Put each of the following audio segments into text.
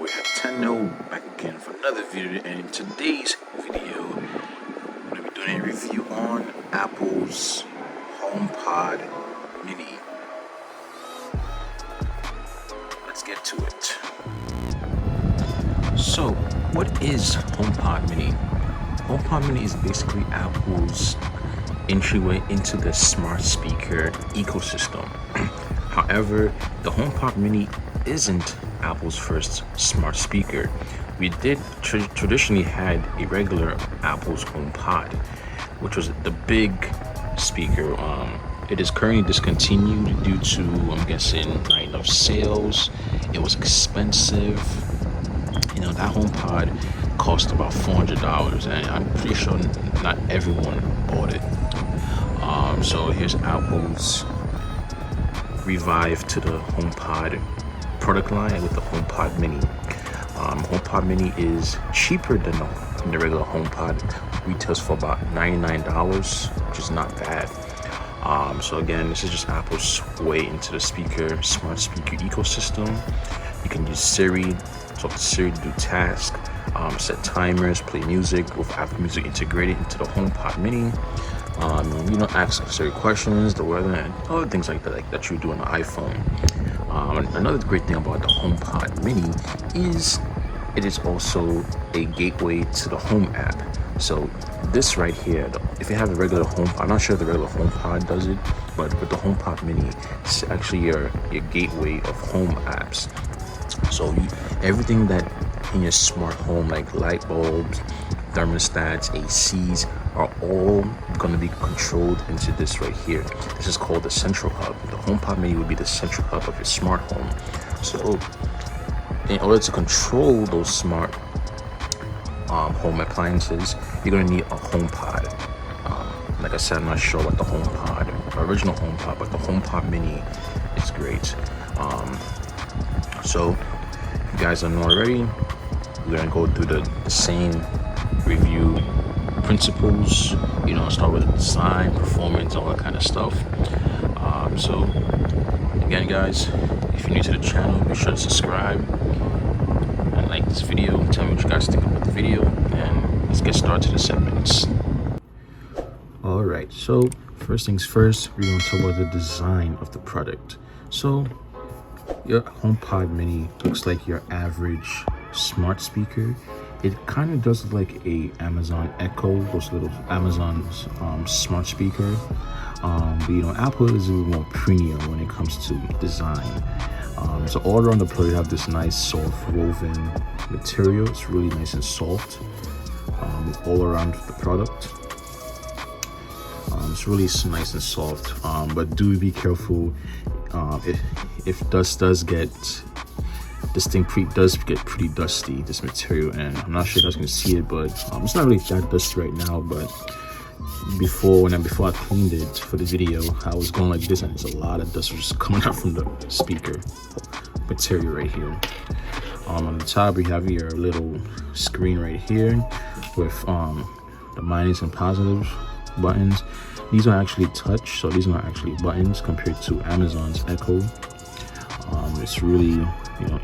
boy Untitled back again for another video, and in today's video I'm going to be doing a review on Apple's HomePod Mini. Let's get to it. So, what is HomePod Mini? HomePod Mini is basically Apple's entryway into the smart speaker ecosystem. However, the HomePod Mini isn't Apple's first smart speaker. We did traditionally had a regular Apple's HomePod, which was the big speaker. It is currently discontinued due to, I'm guessing, not enough sales. It was expensive. You know, that HomePod cost about $400, and I'm pretty sure not everyone bought it. So here's Apple's revive to the HomePod product line with the HomePod Mini. HomePod Mini is cheaper than the regular HomePod. Retails for about $99, which is not bad. So again, this is just Apple's way into the smart speaker ecosystem. You can use Siri, talk to Siri to do tasks, set timers, play music with Apple Music integrated into the HomePod Mini. Ask Siri questions, the weather, and other things like that you do on the iPhone. Another great thing about the HomePod Mini is it is also a gateway to the Home app. So this right here, if you have a regular HomePod, I'm not sure if the regular HomePod does it, but with the HomePod Mini, it's actually your gateway of home apps. So everything that in your smart home, like light bulbs, thermostats, ACs, are all going to be controlled into this right here. This is called the central hub. The HomePod Mini would be the central hub of your smart home. So in order to control those smart home appliances, you're going to need a HomePod. Like I said, I'm not sure about the HomePod, the original HomePod, but the HomePod Mini is great. So if you guys don't know already, we're going to go through the same review principles, start with the design, performance, all that kind of stuff. So again, guys, if you're new to the channel, be sure to subscribe and like this video. Tell me what you guys think about the video, and let's get started to the segments. All right, so first things first, we're going to talk about the design of the product. So your HomePod Mini looks like your average smart speaker. It kind of does look like a Amazon Echo, those little Amazon smart speaker. But Apple is a little more premium when it comes to design. So all around the product, you have this nice soft woven material. It's really nice and soft all around the product. It's really nice and soft, but do be careful if dust does get. This thing does get pretty dusty, this material, and I'm not sure if you guys can see it, but it's not really that dusty right now. But before I cleaned it for the video, I was going like this, and there's a lot of dust just coming out from the speaker material right here. On the top, we have your little screen right here with the minus and positive buttons. These are actually touch, so these are not actually buttons compared to Amazon's Echo. It's really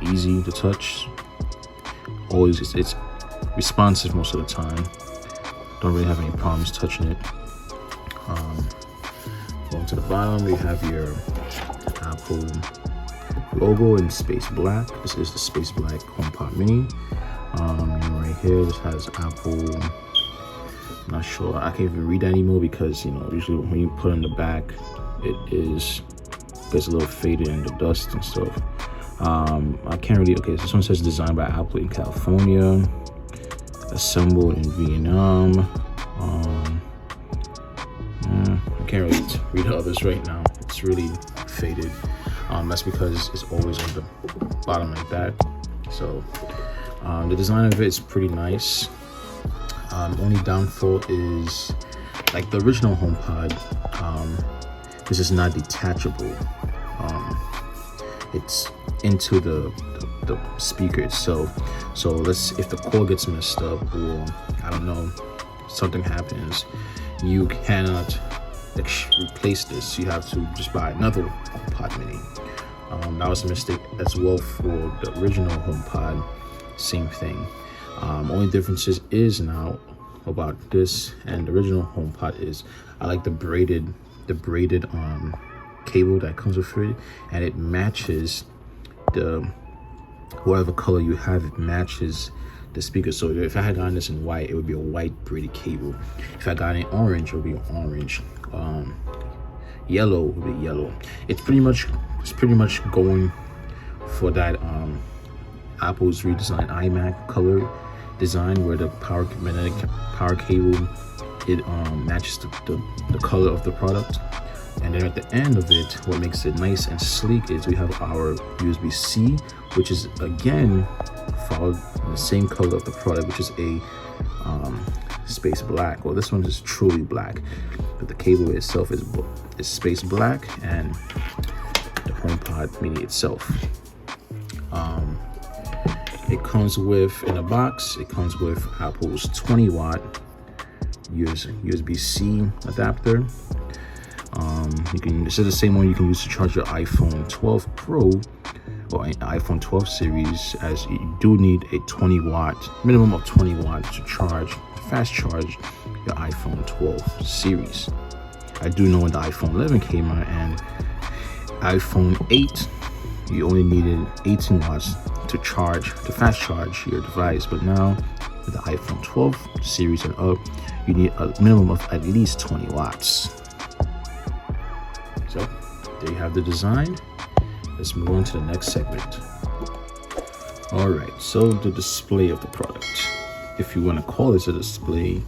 easy to touch. Always, it's responsive most of the time. Don't really have any problems touching it. Going to the bottom, we have your Apple logo in space black. This is the space black HomePod Mini. Right here, this has Apple. I'm not sure. I can't even read that anymore because usually when you put it in the back, gets a little faded in the dust and stuff. I can't really. Okay, so this one says designed by Apple in California, assembled in Vietnam. I can't really read all this right now. It's really faded. That's because it's always on the bottom like that. So the design of it is pretty nice. Only downfall is like the original HomePod. This is not detachable. It's into the speaker itself. So if the cord gets messed up, or I don't know, something happens, you cannot replace this. You have to just buy another HomePod Mini. That was a mistake as well for the original HomePod. same thing. Only differences is now about this and the original HomePod is I like the braided cable that comes with it, and it matches the whatever color you have. It matches the speaker. So if I had gotten this in white, it would be a white braided cable. If I got it in orange, it would be an orange. Yellow would be yellow. It's pretty much going for that Apple's redesigned iMac color design, where the magnetic power cable, it matches the color of the product. And then at the end of it, what makes it nice and sleek is we have our USB-C, which is again followed in the same color of the product, which is a space black. Well, this one is truly black, but the cable itself is space black, and the HomePod Mini itself. It comes with, in a box, it comes with Apple's 20-watt USB-C adapter. This is the same one you can use to charge your iPhone 12 Pro or iPhone 12 series, as you do need a 20-watt, minimum of 20 watts to fast charge your iPhone 12 series. I do know when the iPhone 11 came out and iPhone 8, you only needed 18 watts to fast charge your device, but now with the iPhone 12 series and up, you need a minimum of at least 20 watts. So there you have the design. Let's move on to the next segment. All right, so the display of the product, if you want to call this a display,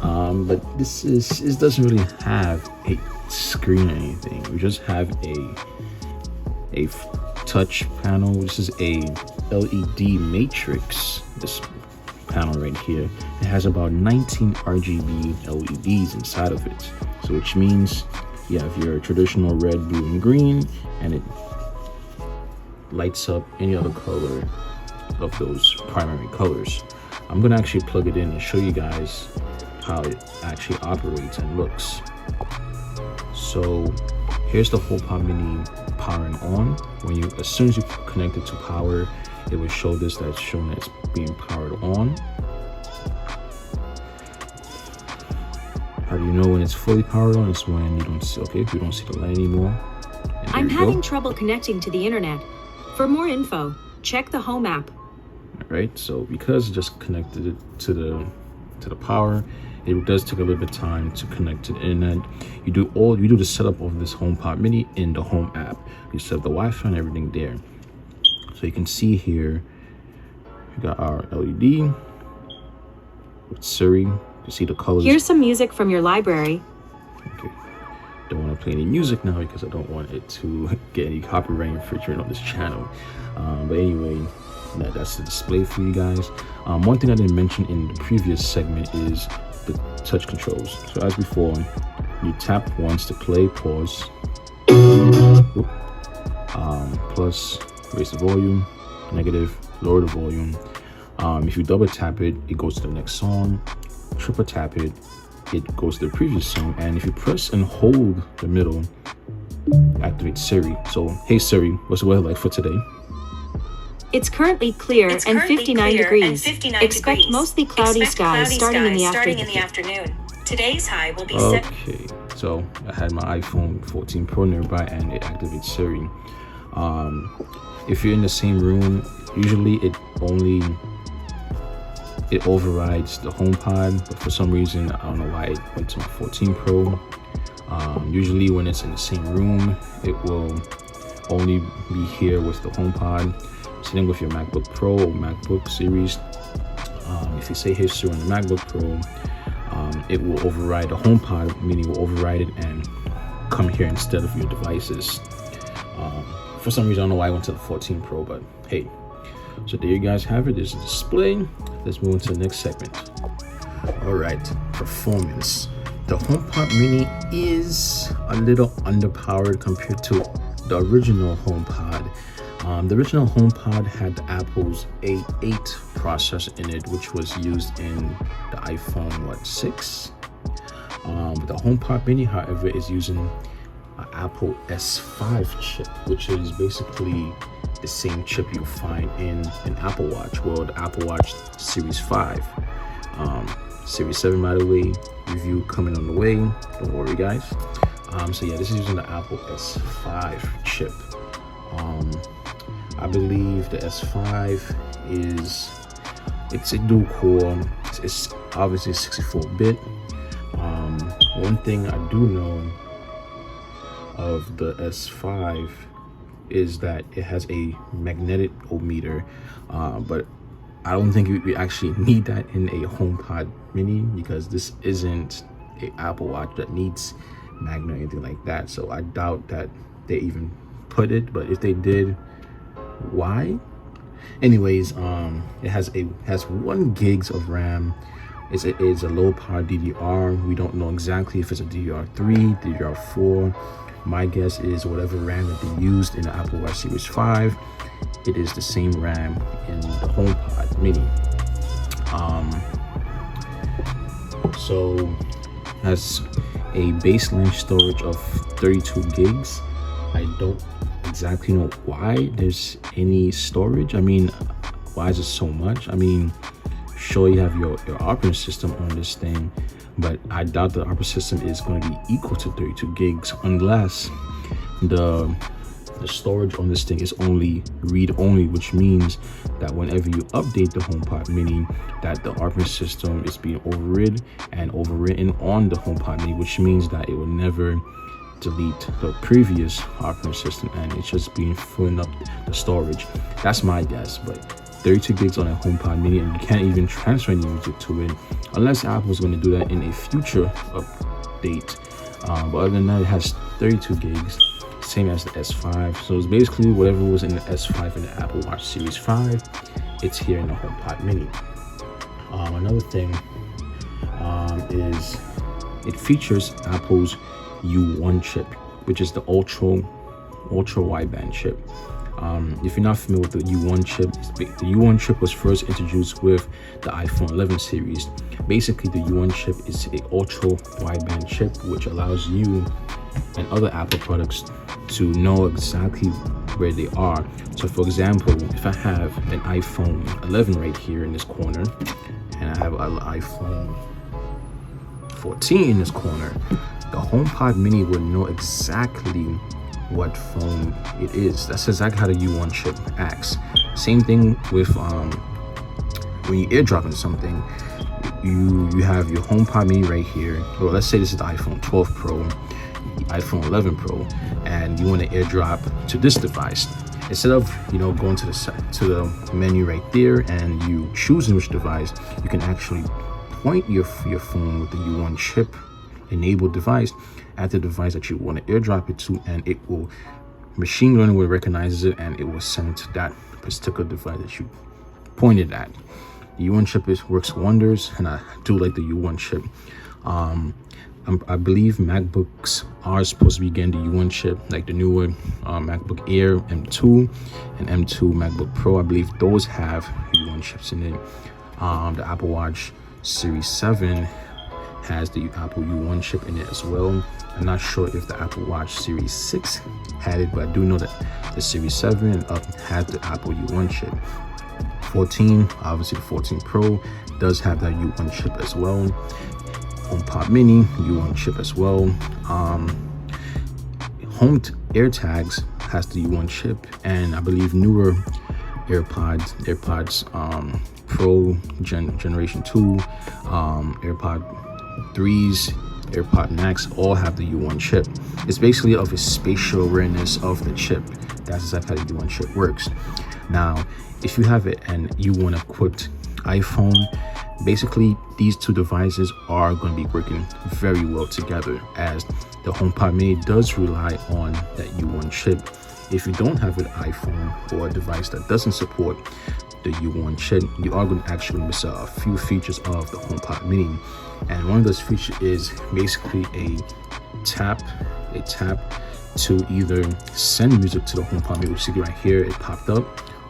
but this doesn't really have a screen or anything. We just have a touch panel. This is a LED matrix. This panel right here, it has about 19 RGB LEDs inside of it. So which means you have your traditional red, blue, and green, and it lights up any other color of those primary colors. I'm gonna actually plug it in and show you guys how it actually operates and looks. So here's the HomePod Mini powering on. As soon as you connect it to power, it will show this that's shown as being powered on. How do you know when it's fully powered on? It's when you don't see the light anymore. I'm having trouble connecting to the internet. For more info, check the Home app. All right, so because it just connected it to the power, it does take a little bit of time to connect to the internet. You do the setup of this HomePod Mini in the Home app. You set up the Wi-Fi and everything there. So you can see here, we got our LED with Siri. You see the colors. Here's some music from your library. Okay. Don't want to play any music now because I don't want it to get any copyright infringement on this channel. But anyway, that's the display for you guys. One thing I didn't mention in the previous segment is the touch controls. So as before, you tap once to play, pause, plus raise the volume, negative, lower the volume. If you double tap it, it goes to the next song. Triple tap it, it goes to the previous song. And if you press and hold the middle, activate Siri. So, hey Siri, what's the weather like for today? It's currently clear and 59 degrees. Expect mostly cloudy skies starting in the afternoon. Today's high will be Okay, so I had my iPhone 14 Pro nearby and it activates Siri. If you're in the same room, usually it overrides the HomePod, but for some reason, I don't know why it went to my 14 Pro. Usually when it's in the same room, it will only be here with the HomePod. Same with your MacBook Pro or MacBook series. If you say hey Siri on the MacBook Pro, it will override the HomePod, meaning will override it and come here instead of your devices. For some reason, I don't know why I went to the 14 Pro, but hey. So there you guys have it. There's a display. Let's move on to the next segment. All right, performance. The HomePod Mini is a little underpowered compared to the original HomePod. The original HomePod had Apple's A8 processor in it, which was used in the iPhone 6. The HomePod Mini, however, is using an Apple S5 chip, which is basically the same chip you'll find in an Apple Watch. Well, the Apple Watch Series 5. Series 7, by the way, review coming on the way. Don't worry, guys. So yeah, this is using the Apple S5 chip. I believe the S5 it's a dual core. It's obviously 64-bit. One thing I do know of the S5 is that it has a magnetic odometer, but I don't think we actually need that in a HomePod Mini, because this isn't an Apple Watch that needs magnet or anything like that. So I doubt that they even put it, but if they did, why? Anyways, it has 1 gigs of RAM. It's a low power DDR. We don't know exactly if it's a DDR3, DDR4. My guess is whatever RAM that they used in the Apple Watch Series 5, it is the same RAM in the HomePod Mini. So has a baseline storage of 32 gigs. I don't exactly know why there's any storage. I mean, why is it so much? I mean, sure, you have your operating system on this thing, but I doubt the operating system is going to be equal to 32 gigs unless the storage on this thing is only read-only, which means that whenever you update the HomePod Mini, that the operating system is being overridden and overwritten on the HomePod Mini, which means that it will never delete the previous operating system, and it's just being filling up the storage. That's my guess, but 32 gigs on a HomePod Mini, and you can't even transfer any music to it unless Apple is going to do that in a future update. But other than that, it has 32 gigs, same as the S5. So it's basically whatever was in the S5 and the Apple Watch Series 5, it's here in the HomePod Mini. Another thing is it features Apple's U1 chip, which is the ultra wideband chip. If you're not familiar with the U1 chip, the U1 chip was first introduced with the iPhone 11 series. Basically, the U1 chip is a ultra wideband chip, which allows you and other Apple products to know exactly where they are. So for example, if I have an iPhone 11 right here in this corner, and I have an iPhone 14 in this corner, the HomePod Mini would know exactly what phone it is. That's exactly how the U1 chip acts. Same thing with when you airdrop into something, you have your HomePod Mini right here. Well, let's say this is the iPhone 12 Pro, iPhone 11 Pro, and you want to airdrop to this device. Instead of going to the menu right there and you choosing which device, you can actually point your phone with the U1 chip enabled device at the device that you want to airdrop it to, and it will, machine learning will recognize it and it will send it to that particular device that you pointed at. The U1 chip works wonders, and I do like the U1 chip. I believe MacBooks are supposed to be getting the U1 chip, like the newer MacBook Air M2 and M2 MacBook Pro. I believe those have U1 chips in it. The Apple Watch Series 7 has the Apple U1 chip in it as well. I'm not sure if the Apple Watch Series 6 had it, but I do know that the Series 7 and up had the Apple U1 chip. 14, obviously the 14 Pro does have that U1 chip as well. HomePod Mini, U1 chip as well. Home AirTags has the U1 chip, and I believe newer AirPods Pro Generation 2, AirPod 3s, AirPod Max all have the U1 chip. It's basically of a spatial awareness of the chip. That's exactly how the U1 chip works. Now, if you have an U1 equipped iPhone, basically these two devices are going to be working very well together, as the HomePod Mini does rely on that U1 chip. If you don't have an iPhone or a device that doesn't support the U1 chip, you are going to actually miss a few features of the HomePod Mini. And one of those features is basically a tap to either send music to the HomePod Mini, which you see right here, it popped up,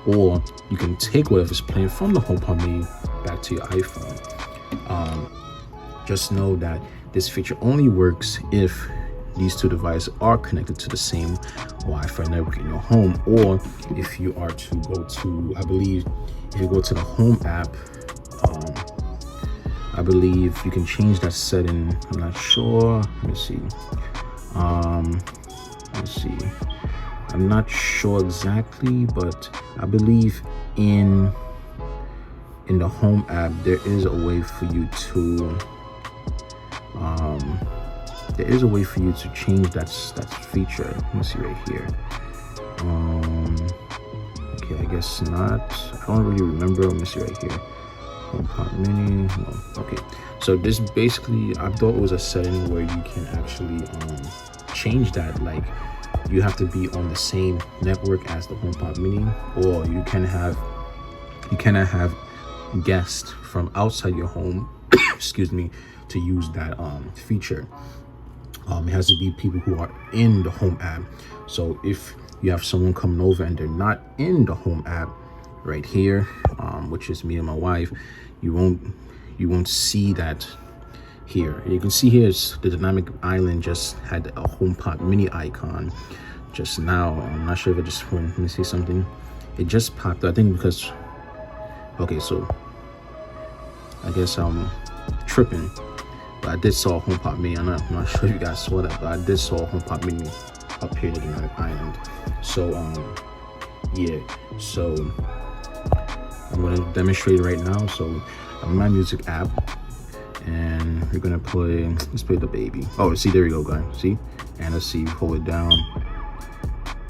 or you can take whatever's playing from the HomePod Mini back to your iPhone. Just know that this feature only works if these two devices are connected to the same Wi-Fi network in your home, or if you are to go to, I believe, if you go to the Home app, I believe you can change that setting. I'm not sure. Let me see. Let's see. I'm not sure exactly, but I believe in the Home app there is a way for you to change that feature. Let me see right here. Okay, I guess not. I don't really remember. Let me see right here. HomePod Mini. No. Okay, so this basically, I thought it was a setting where you can actually change that. Like, you have to be on the same network as the HomePod Mini, or you cannot have guests from outside your home excuse me, to use that feature. It has to be people who are in the Home app. So if you have someone coming over and they're not in the Home app right here, which is me and my wife, you won't see that here. You can see here is the dynamic island just had a HomePod Mini icon just now. I'm not sure if it just went. Let me see something. It just popped up, I think, because, okay, so I guess I'm tripping, but I did saw HomePod Mini. I'm not sure if you guys saw that, but I did saw HomePod Mini up here in the dynamic island. So yeah, so I'm gonna demonstrate right now. So I'm in my music app, and we're gonna play, let's play The Baby. Oh, see, there we go, guys. See, and let's see, hold it down.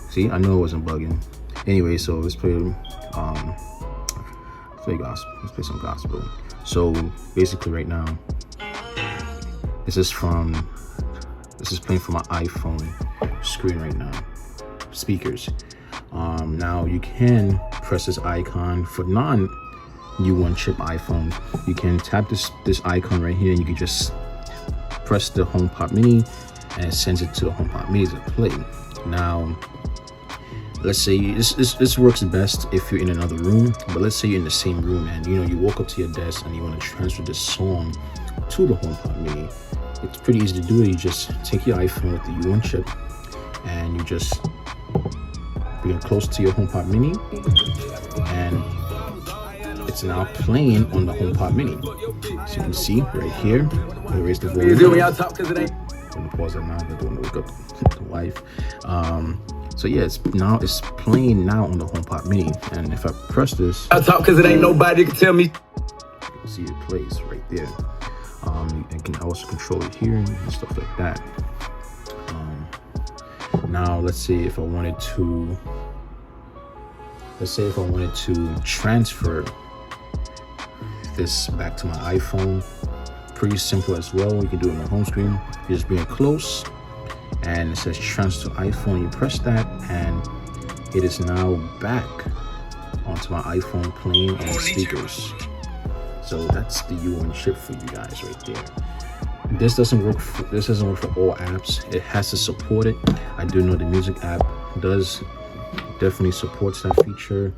See, I know it wasn't bugging. Anyway, so let's play gospel. Let's play some gospel. So basically right now, this is playing from my iPhone screen right now, speakers. Now you can press this icon for non-U1 chip iPhone. You can tap this icon right here, and you can just press the HomePod Mini, and it sends it to the HomePod Mini to play. Now, let's say this works best if you're in another room, but let's say you're in the same room and you walk up to your desk and you want to transfer this song to the HomePod Mini. It's pretty easy to do it. You just take your iPhone with the U1 chip and you just bring it close to your HomePod Mini, and it's now playing on the HomePod Mini. So you can see right here. I'm gonna raise the volume. I'm gonna pause that now. I don't want to wake up the wife. So yeah, it's playing now on the HomePod Mini, and if I press this, I talk because it ain't nobody can tell me. You can see it plays right there. You can also control it here and stuff like that. Now let's say if I wanted to transfer this back to my iPhone, pretty simple as well. You can do it on the home screen. You just bring it close, and it says transfer to iPhone. You press that, and it is now back onto my iPhone playing on the speakers. So that's the U1 chip for you guys right there. This doesn't work for all apps. It has to support it. I do know the music app definitely supports that feature.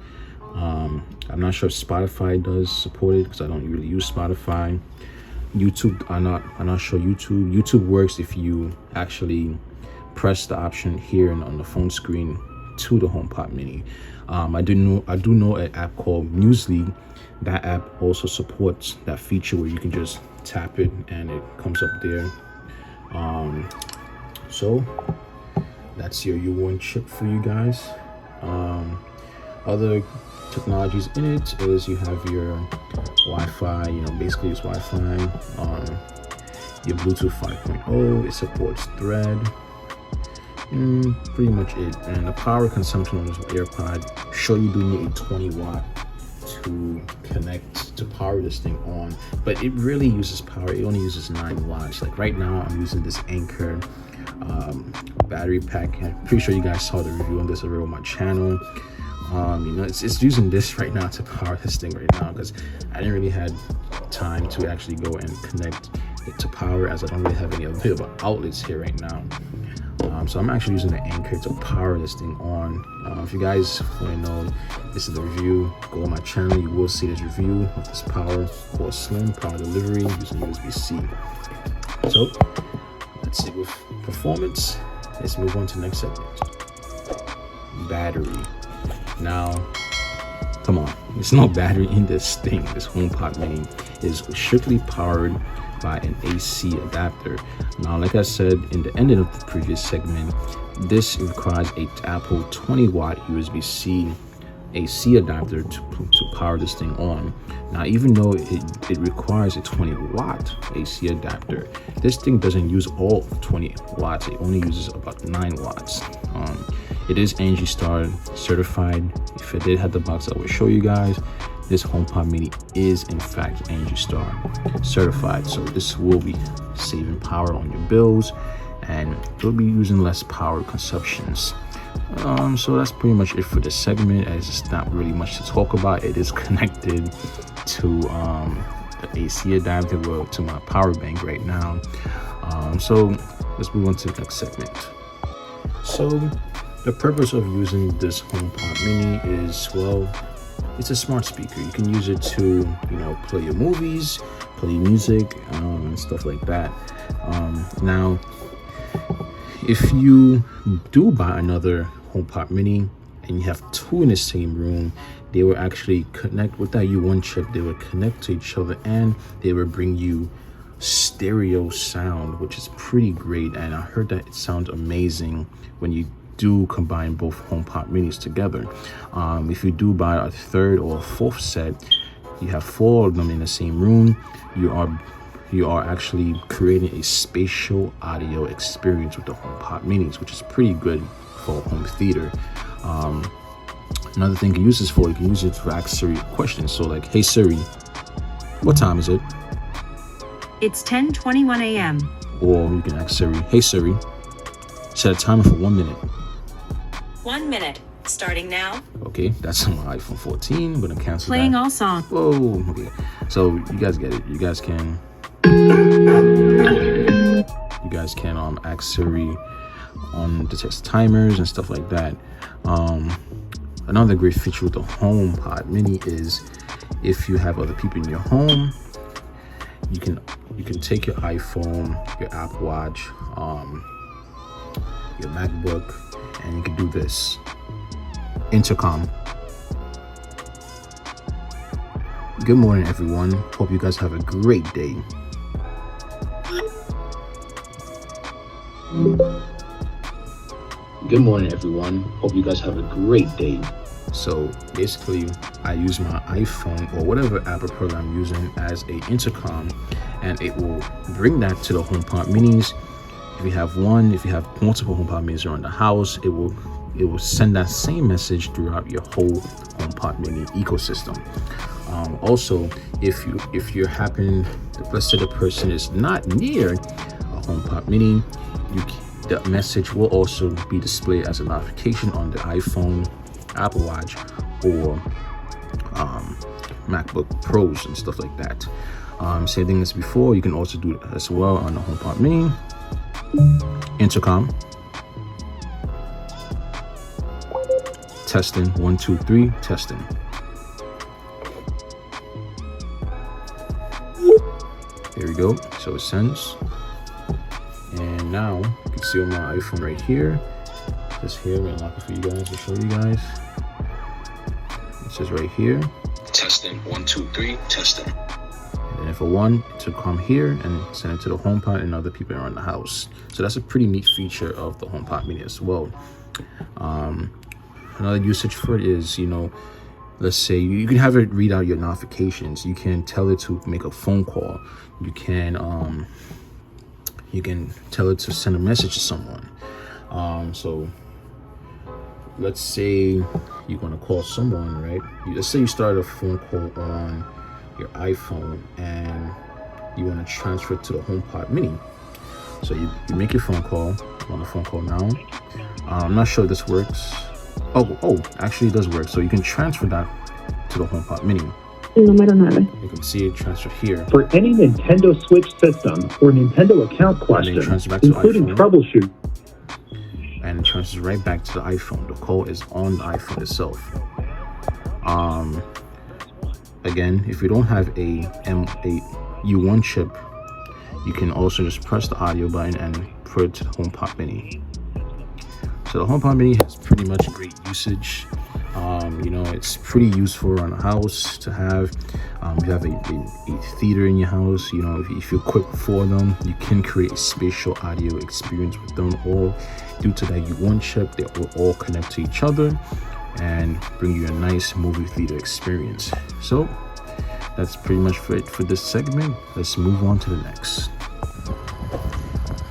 I'm not sure if Spotify does support it because I don't really use Spotify. YouTube, I'm not sure YouTube. YouTube works if you actually press the option here and on the phone screen to the HomePod Mini. I do know an app called Musical.ly. That app also supports that feature where you can just tap it and it comes up there. So that's your U1 chip for you guys. Other technologies in it is you have your Wi-Fi, basically it's Wi-Fi, your Bluetooth 5.0, it supports Thread, pretty much it. And the power consumption on this AirPod, sure you do need a 20 watt to connect to power this thing on, but it really uses power. It only uses 9 watts. Like right now I'm using this Anchor battery pack. I'm pretty sure you guys saw the review on this over on my channel. It's using this right now to power this thing right now because I didn't really have time to actually go and connect it to power, as I don't really have any available outlets here right now. So I'm actually using the Anchor to power this thing on. If you guys want to know, this is the review. Go on my channel, you will see this review of this power Slim power delivery using USB-C. So let's see with performance. Let's move on to the next segment. Battery. Now, come on, there's no battery in this thing. This HomePod Mini is strictly powered by an AC adapter. Now, like I said in the ending of the previous segment, this requires a Apple 20-watt USB-C AC adapter to power this thing on. Now, even though it requires a 20-watt AC adapter, this thing doesn't use all 20 watts. It only uses about 9 watts. It is Angie Star certified. If I did have the box, I would show you guys. This HomePod Mini is in fact Angie Star certified, so this will be saving power on your bills, and you'll be using less power consumptions. So that's pretty much it for this segment, as it's not really much to talk about. It is connected to the AC adapter, well, to my power bank right now. So let's move on to the next segment. So the purpose of using this HomePod Mini is, well, it's a smart speaker. You can use it to, play your movies, play music, and stuff like that. Now, if you do buy another HomePod Mini and you have two in the same room, they will actually connect with that U1 chip. They will connect to each other, and they will bring you stereo sound, which is pretty great. And I heard that it sounds amazing when you do combine both HomePod Minis together. If you do buy a third or a fourth set, you have 4 of them in the same room, you are actually creating a spatial audio experience with the HomePod Minis, which is pretty good for home theater. Another thing you can use this for, you can use it to ask Siri questions. So like, hey Siri, what time is it? It's 10:21 a.m. Or you can ask Siri, hey Siri, set a timer for 1 minute. 1 minute, starting now. Okay, that's on my iPhone 14. I'm gonna cancel Playing that. all songs. Whoa, okay. So you guys get it. You guys can ask Siri on the text timers and stuff like that. Another great feature with the HomePod Mini is if you have other people in your home, you can take your iPhone, your Apple Watch, your MacBook, and you can do this. Intercom. Good morning, everyone. Hope you guys have a great day. Good morning, everyone. Hope you guys have a great day. So basically, I use my iPhone or whatever Apple program I'm using as a intercom, and it will bring that to the HomePod Minis. If you have multiple HomePod Minis around the house, it will send that same message throughout your whole HomePod Mini ecosystem. Also, if you're let's say the person is not near a HomePod Mini, the message will also be displayed as a notification on the iPhone, Apple Watch, or MacBook Pros and stuff like that. Same thing as before, you can also do it as well on the HomePod Mini. Intercom. Testing, 1, 2, 3, testing. There we go. So it sends. And now you can see on my iPhone right here. Just here, I'm gonna lock it for you guys to show you guys. It says right here. Testing, 1, 2, 3, testing. And then if a 1, to come here and send it to the HomePod and other people around the house. So that's a pretty neat feature of the HomePod Mini as well. Another usage for it is, let's say you can have it read out your notifications. You can tell it to make a phone call. You can tell it to send a message to someone. So let's say you're gonna call someone, right? Let's say you start a phone call on your iPhone and you want to transfer it to the HomePod Mini. So you make your phone call. I'm on the phone call now. I'm not sure if this works. Oh, actually it does work. So you can transfer that to the HomePod Mini. Número 9. You can see it transfer here. For any Nintendo Switch system or Nintendo account question, including troubleshoot. And it transfers right back to the iPhone. The call is on the iPhone itself. Again, if you don't have a U1 chip, you can also just press the audio button and put it to the HomePod Mini. So the HomePod Mini has pretty much great usage. You know, it's pretty useful around the house to have. You have a theater in your house. You know, if you equip for them, you can create a spatial audio experience with them all. Due to that U1 chip, they will all connect to each other and bring you a nice movie theater experience. So that's pretty much it for this segment. Let's move on to the next.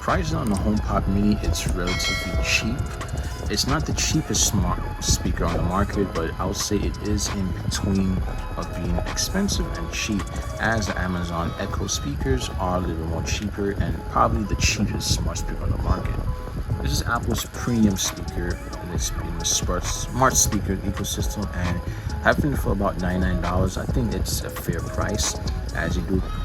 Prices on the HomePod Mini, it's relatively cheap. It's not the cheapest smart speaker on the market, but I would say it is in between of being expensive and cheap, as the Amazon Echo speakers are a little more cheaper and probably the cheapest smart speaker on the market. This is Apple's premium speaker, and it's in the smart speaker ecosystem, and having it for about $99, I think it's a fair price, as it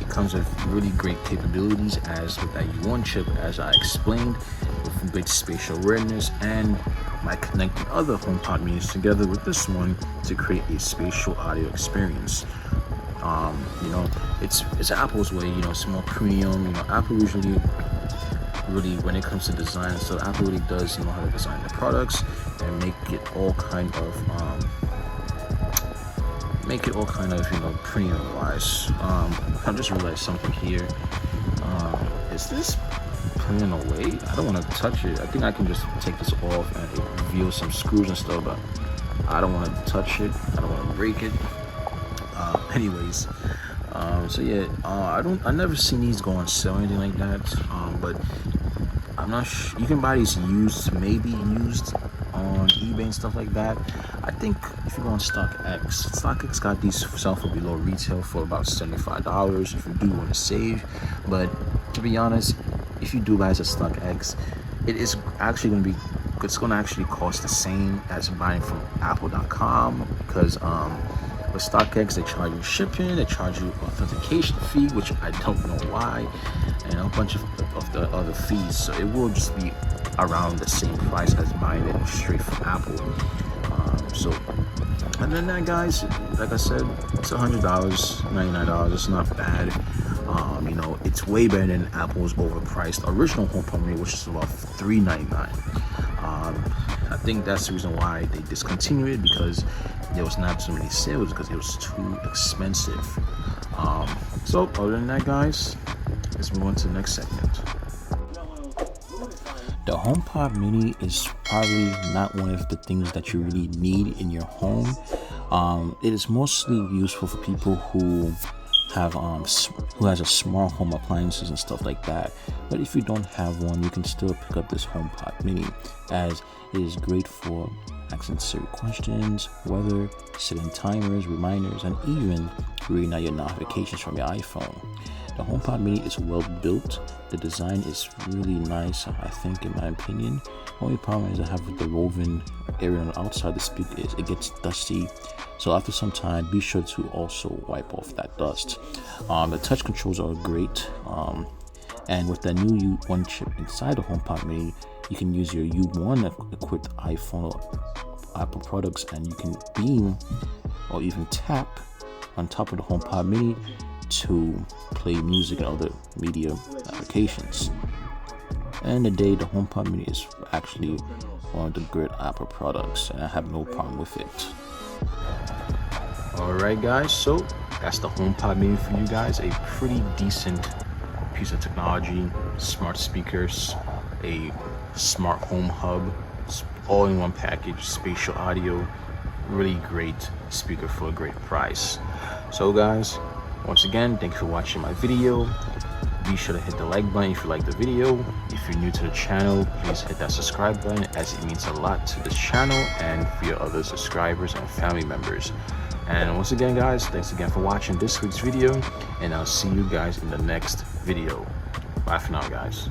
comes with really great capabilities, as with that U1 chip, as I explained, with great spatial awareness, and by connecting other HomePod Minis together with this one to create a spatial audio experience. You know, it's Apple's way. You know, it's more premium. You know, Apple usually really, when it comes to design, so Apple really does know how to design their products and make it all kind of you know, premium wise. I just realized something here. Is this pulling away? I don't want to touch it. I think I can just take this off and reveal some screws and stuff, but I don't want to touch it. I don't want to break it. Anyways, so yeah, I never seen these go on sale or anything like that. But I'm not sure. You can buy these used, maybe used on eBay and stuff like that. I think if you go on StockX got these for sale for below retail for about $75 if you do want to save. But to be honest, if you do buy as a StockX, it is actually going to be, it's going to actually cost the same as buying from Apple.com, because with StockX they charge you shipping, they charge you authentication fee, which I don't know why, and a bunch of the other fees. So it will just be around the same price as buying it straight from Apple. So other than that, guys, like I said, it's $100, $99. It's not bad. You know, it's way better than Apple's overpriced original HomePod Mini, which is about $399. I think that's the reason why they discontinued it, because there was not too many sales, because it was too expensive. So other than that, guys, let's move on to the next segment. The HomePod Mini is probably not one of the things that you really need in your home. It is mostly useful for people who have who has a smart home appliances and stuff like that. But if you don't have one, you can still pick up this HomePod Mini, as it is great for asking Siri questions, weather, setting timers, reminders, and even reading out your notifications from your iPhone. The HomePod Mini is well built. The design is really nice, I think, in my opinion. The only problem is I have with the woven area on the outside the speaker is it gets dusty. So after some time, be sure to also wipe off that dust. The touch controls are great. And with the new U1 chip inside the HomePod Mini, you can use your U1 equipped iPhone or Apple products, and you can beam or even tap on top of the HomePod Mini to play music and other media applications. And today, the HomePod Mini is actually one of the great Apple products, and I have no problem with it. Alright guys, so that's the HomePod Mini for you guys. A pretty decent piece of technology, smart speakers, a smart home hub, all in one package, spatial audio, really great speaker for a great price. So guys, once again, thank you for watching my video. Be sure to hit the like button if you like the video. If you're new to the channel, please hit that subscribe button, as it means a lot to this channel and for your other subscribers and family members. And once again, guys, thanks again for watching this week's video, and I'll see you guys in the next video. Bye for now, guys.